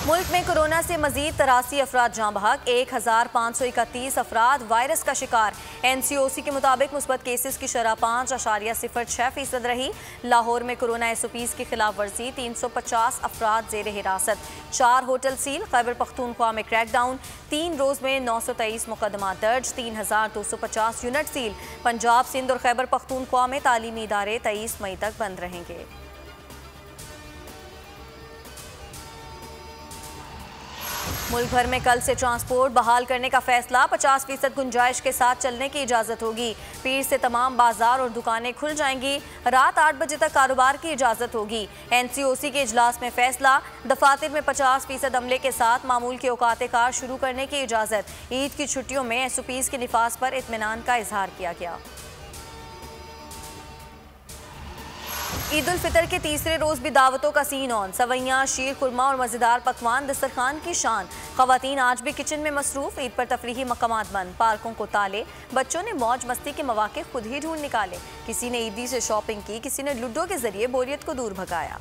मुल्क में कोरोना से मजीद 83 अफराद जाँ बहक, 1531 अफराद वायरस का शिकार। NCOC के मुताबिक मुस्बत केसेस की शरह 5.06% रही। लाहौर में कोरोना SOPs की खिलाफ वर्जी, 350 अफराद जेर हिरासत। 4 होटल सील। खैबर पख्तूनख्वा में क्रैकडाउन, 3 रोज में 923 मुकदमा दर्ज, 3250 यूनिट सील। पंजाब, सिंध और खैबर पख्तूनख्वा में तालीमी इदारे 23 मई तक बंद रहेंगे। मुल्क भर में कल से ट्रांसपोर्ट बहाल करने का फैसला, 50% गुंजाइश के साथ चलने की इजाज़त होगी। पीर से तमाम बाजार और दुकानें खुल जाएंगी। रात 8 बजे तक कारोबार की इजाज़त होगी। NCOC के इजलास में फैसला, दफातर में 50% अमले के साथ मामूल के औकात कार शुरू करने की इजाज़त। ईद की छुट्टियों में SOPs के निफाज पर इत्मीनान का इजहार किया गया। ईद उल फितर के तीसरे रोज भी दावतों का सीन ऑन। सवैयां, शीर खुरमा और मज़ेदार पकवान दस्तरखान की शान। ख़वातीन आज भी किचन में मसरूफ। ईद पर तफरीही मकामात बंद, पार्कों को ताले। बच्चों ने मौज मस्ती के मौके खुद ही ढूंढ निकाले। किसी ने ईदी से शॉपिंग की, किसी ने लूडो के जरिए बोरियत को दूर भगाया।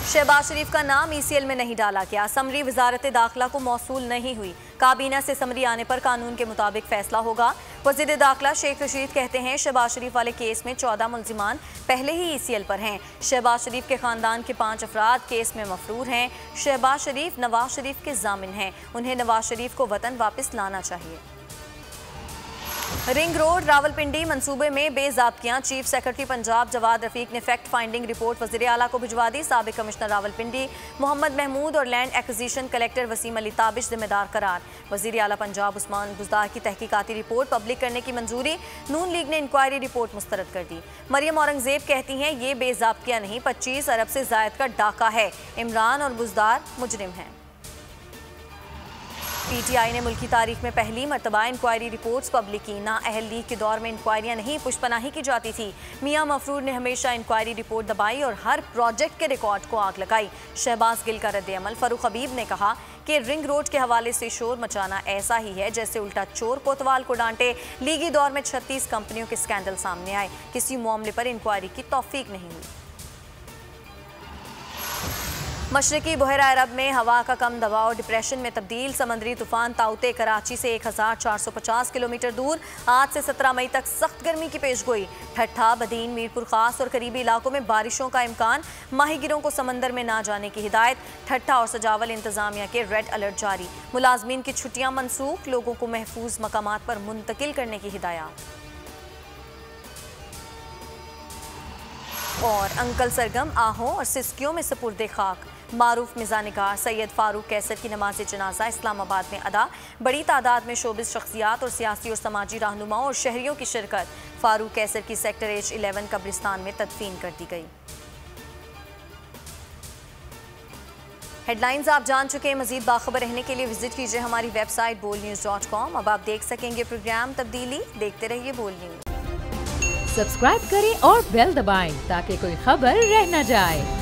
शहबाज शरीफ का नाम ECL में नहीं डाला गया। समरी वजारत दाखिला को मौसूल नहीं हुई। काबीना से समरी आने पर कानून के मुताबिक फैसला होगा। वज़ीर दाखिला शेख रशीद कहते हैं शहबाज शरीफ वाले केस में 14 मुल्जिमान पहले ही ECL पर हैं। शहबाज शरीफ के खानदान के 5 अफराद केस में मफरूर हैं। शहबाज शरीफ नवाज शरीफ के जामिन हैं। उन्हें नवाज शरीफ को वतन वापस लाना चाहिए। रिंग रोड रावलपिंडी मंसूबे में बेज़ाब्तियां। चीफ सेक्रेटरी पंजाब जवाद रफीक ने फैक्ट फाइंडिंग रिपोर्ट वज़ीर आला को भिजवा दी। साबिक कमिश्नर रावलपिंडी मोहम्मद महमूद और land acquisition collector Waseem Ali Tabish जिम्मेदार करार। वज़ीर आला पंजाब उस्मान बुज़दार की तहकीकाती रिपोर्ट पब्लिक करने की मंजूरी। नून लीग ने इंक्वायरी रिपोर्ट मुस्तरद कर दी। मरियम औरंगजेब कहती हैं ये बेज़ाब्तियां नहीं, 25 अरब से जायद का डाका है। इमरान और बुज़दार मुजरिम हैं। PTI ने मुल्क की तारीख में पहली मरतबा इंक्वायरी रिपोर्ट्स पब्लिक की। ना अहल लीग के दौर में इंक्वायरियां नहीं, पुष्पनाही की जाती थी। मियां मफरूर ने हमेशा इंक्वायरी रिपोर्ट दबाई और हर प्रोजेक्ट के रिकॉर्ड को आग लगाई। शहबाज गिल का रद्द-ए-अमल। फरूख हबीब ने कहा कि रिंग रोड के हवाले से शोर मचाना ऐसा ही है जैसे उल्टा चोर कोतवाल को डांटे। लीगी दौर में 36 कंपनियों के स्कैंडल सामने आए, किसी मामले पर इंक्वायरी की तौफीक नहीं हुई। मशरकी बहरा अरब में हवा का कम दबाव डिप्रेशन में तब्दील। समंदरी तूफान ताउते कराची से 1450 किलोमीटर दूर। आज से 17 मई तक सख्त गर्मी की पेशगोई। ठट्ठा, बदीन, मीरपुर खास और करीबी इलाकों में बारिशों का इम्कान। माहीगिरों को समंदर में ना जाने की हिदायत। ठट्ठा और सजावल इंतजामिया के रेड अलर्ट जारी। मुलाजमीन की छुट्टियां मनसूख। लोगों को महफूज मकामात पर मुंतकिल करने की हिदायत। और अंकल सरगम आहों और सिस्कियों में सपुर्दे खाक। मारूफ मिज़ानिगार सैयद फारूक कैसर की नमाज जनाजा इस्लामाबाद में अदा। बड़ी तादाद में शोबिस शख्सियात और सियासी और समाजी रहनुमाओं और शहरियों की शिरकत। फारूक कैसर की सेक्टर H11 कब्रिस्तान में तदफीन कर दी गई। हेडलाइंस आप जान चुके हैं। मजीद बाखबर रहने के लिए विजिट कीजिए हमारी वेबसाइट bolnews.com। अब आप देख सकेंगे प्रोग्राम तब्दीली। देखते रहिए बोल न्यूज। सब्सक्राइब करें और बेल दबाएं ताकि कोई खबर रह न जाए।